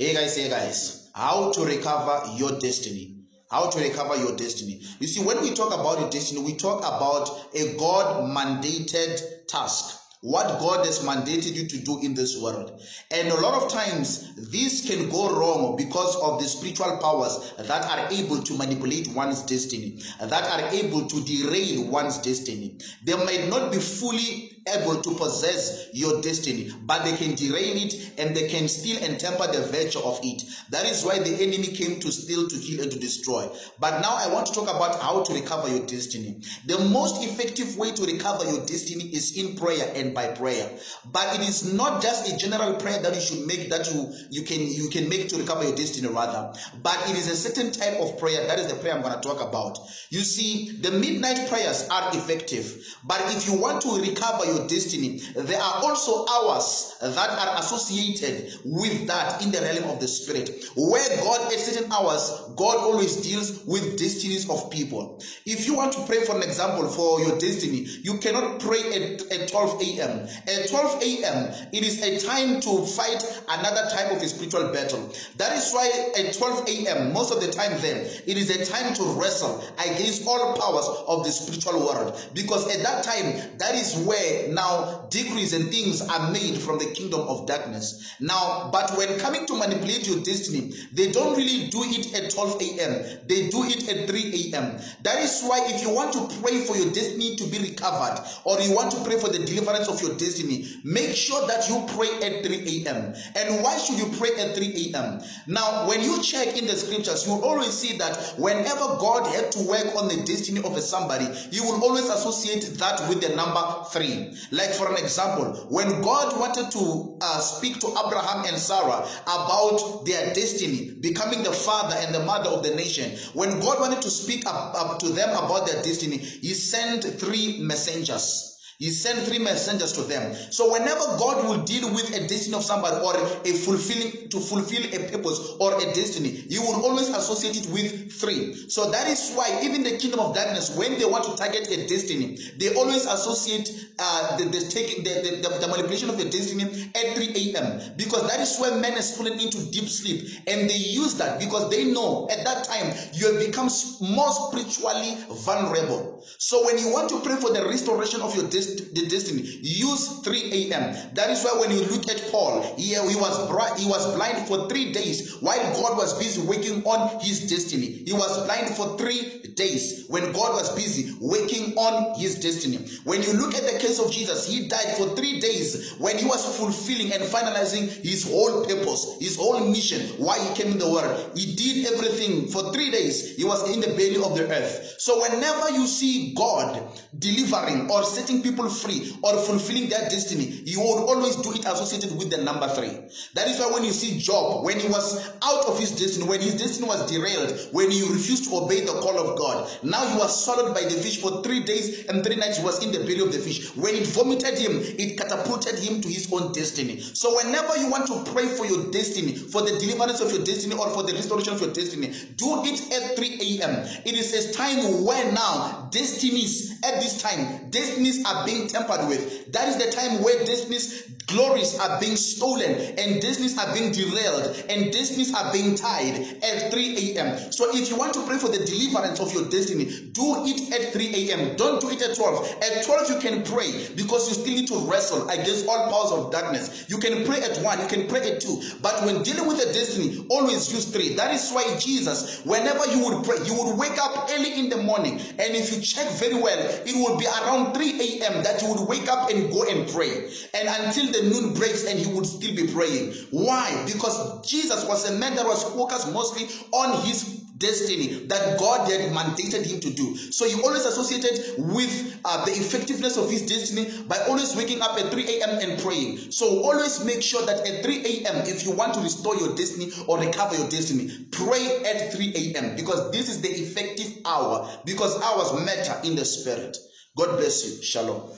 Hey guys, how to recover your destiny. How to recover your destiny. You see, when we talk about your destiny, we talk about a God-mandated task. What God has mandated you to do in this world. And a lot of times, this can go wrong because of the spiritual powers that are able to manipulate one's destiny, that are able to derail one's destiny. They might not be fully able to possess your destiny, but they can derail it and they can steal and temper the virtue of it. That is why the enemy came to steal, to kill, and to destroy. But now I want to talk about how to recover your destiny. The most effective way to recover your destiny is in prayer and by prayer. But it is not just a general prayer that you should make, that you can make to recover your destiny rather. But it is a certain type of prayer. That is the prayer I'm going to talk about. You see, the midnight prayers are effective. But if you want to recover your destiny, there are also hours that are associated with that in the realm of the spirit. Where God, at certain hours, God always deals with destinies of people. If you want to pray, for an example, for your destiny, you cannot pray at 12 a.m. At 12 a.m., it is a time to fight another type of a spiritual battle. That is why at 12 a.m., most of the time then, it is a time to wrestle against all powers of the spiritual world. Because at that time, that is where now decrees and things are made from the kingdom of darkness. Now, but when coming to manipulate your destiny, they don't really do it at 12 a.m. They do it at 3 a.m. That is why if you want to pray for your destiny to be recovered, or you want to pray for the deliverance of your destiny, make sure that you pray at 3 a.m. And why should you pray at 3 a.m.? Now, when you check in the scriptures, you will always see that whenever God had to work on the destiny of somebody, you will always associate that with the number 3. Like for an example, when God wanted to speak to Abraham and Sarah about their destiny, becoming the father and the mother of the nation, when God wanted to speak up to them about their destiny, he sent 3 messengers. He sent 3 messengers to them. So whenever God will deal with a destiny of somebody, or to fulfill a purpose or a destiny, you will always associate it with 3. So that is why even the kingdom of darkness, when they want to target a destiny, they always associate the manipulation of the destiny at 3 a.m. because that is where man has fallen into deep sleep, and they use that because they know at that time you have become more spiritually vulnerable. So when you want to pray for the restoration of your destiny, use 3 a.m. That is why when you look at Paul, he was blind for 3 days while God was busy working on his destiny. He was blind for 3 days when God was busy working on his destiny. When you look at the case of Jesus, he died for 3 days when he was fulfilling and finalizing his whole purpose, his whole mission, why he came in the world. He did everything for 3 days. He was in the belly of the earth. So whenever you see God delivering or setting people free or fulfilling their destiny, you will always do it associated with the number 3. That is why when you see Job, when he was out of his destiny, when his destiny was derailed, when he refused to obey the call of God, now he was swallowed by the fish for 3 days and 3 nights. He was in the belly of the fish. When it vomited him, it catapulted him to his own destiny. So whenever you want to pray for your destiny, for the deliverance of your destiny, or for the restoration of your destiny, do it at 3 a.m. It is a time where now destinies, at this time, destinies are being tampered with. That is the time where destinies, glories are being stolen, and destinies are being derailed, and destinies are being tied at 3 a.m. So if you want to pray for the deliverance of your destiny, do it at 3 a.m. Don't do it at 12. At 12 you can pray because you still need to wrestle against all powers of darkness. You can pray at 1, you can pray at 2, but when dealing with a destiny, always use 3. That is why Jesus, whenever you would pray, you would wake up early in the morning, and if you check very well, it will be around 3 a.m. that you would wake up and go and pray, and until the noon breaks, and he would still be praying. Why? Because Jesus was a man that was focused mostly on his destiny that God had mandated him to do. So he always associated with the effectiveness of his destiny by always waking up at 3 a.m. and praying. So always make sure that at 3 a.m. if you want to restore your destiny or recover your destiny, pray at 3 a.m. because this is the effective hour, because hours matter in the spirit. God bless you. Shalom.